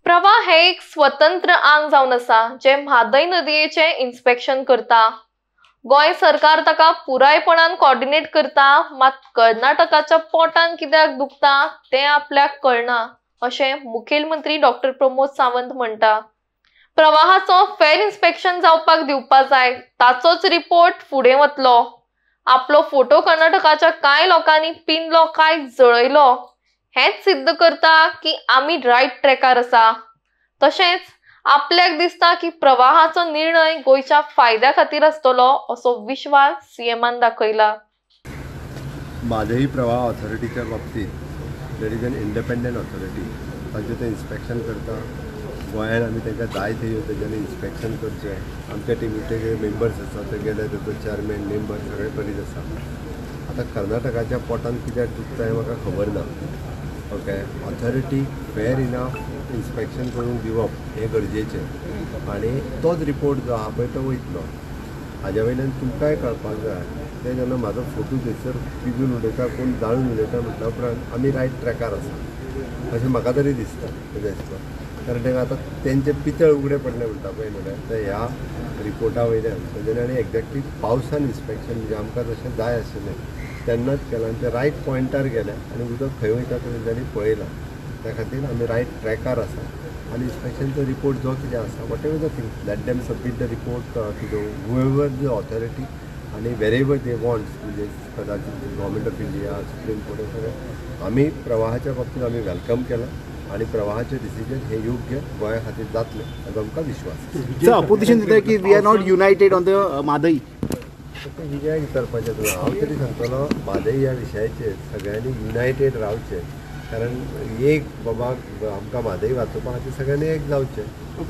प्रवाह हे एक स्वतंत्र आंग जावन आसा जे म्हादय नदयेचे इन्स्पेक्शन करता। गोय सरकार ताका पुरायपणान कोऑर्डिनेट करता, मात कर्नाटकाच्या पोटान कित्याक दुखता ते आपल्याक कळना अशें मुखेलमंत्री डॉक्टर प्रमोद सावंत म्हणटा। प्रवाहाचो फेर इन्स्पेक्शन जावपाक दिवपा जाय, ताचोच रिपोर्ट फुडें वतलो। आपलो फोटो कर्नाटकाच्या कांय लोकांनी पिनलो काय जळयलो हेच सिद्ध करता की आमी रायट ट्रॅकार आसा। तशेंच आपल्याक दिसता की प्रवाहाचो निर्णय गोयच्या फायद्या खातीर आसतलो असो विश्वास सीएमान दाखयला। म्हादई प्रवाह ऑथॉरिटीच्या बाबतीत there is an independent authority, तांचे ते इन्स्पेक्शन करता। गोंयांत आमी तांकां जाय थंय तेजें इन्स्पेक्शन करचें। आमच्या टिमीचे जे मेंबर्स आसा ते गेले तेजो चेअरमॅन मेंबर सगळे करीत आसा। आतां कर्नाटकाच्या पोटान कित्याक दुखता हें म्हाका खबर ना। Okay, authority fair enough inspection करून दिवप हें गरजेचें आनी तोच रिपोर्ट जो आहा पळय तो वयतलो। हाज्या वयल्यान तुमकांय कळपाक जाय ते जेन्ना म्हाजो फोटो थंयसर पिजून उडयता, कोण जाळून उडयता म्हटल्या उपरांत आमी रायट ट्रॅकार आसा अशें म्हाका तरी दिसता तेज्या हिसपान। कारण तांकां आतां तेंचे पितळ उगडे पडले म्हणटा पळय न्हू ते ह्या रिपोर्टा वयल्यान तेजें आनी एक्झॅक्टली पावसान इन्स्पेक्शन म्हणजे आमकां जशें जाय आशिल्लें तेन्नाच केलां आनी ते रायट पॉयंटार गेल्या आनी उदक खंय वयता तें तेंच्यांनी पळयलां। त्या खातीर आमी रायट ट्रॅकार आसा आनी इन्स्पेक्शनचो रिपोर्ट जो कितें आसा whatever the thing let them submit the report to whoever the authority आनी वेरेवर दे वॉन्ट्स म्हणजे कदाचित government of India, supreme court सगळें आमी प्रवाहाच्या बाबतीत आमी वेलकम केलां आणि प्रवाहाचे डिसिजन हे योग्य गोंया खातीर जातले हाचो आमकां विश्वास। अपोजिशन दिता की we are not united on the Mhadei. विजयाक विचारपाचें तुवें, हांव तरी सांगतलो म्हादई ह्या विशयाचेर सगळ्यांनी युनायटेड रावचें। कारण एक बाबा आमकां म्हादई वाचोवपा खातीर सगळ्यांनी एक जावचें।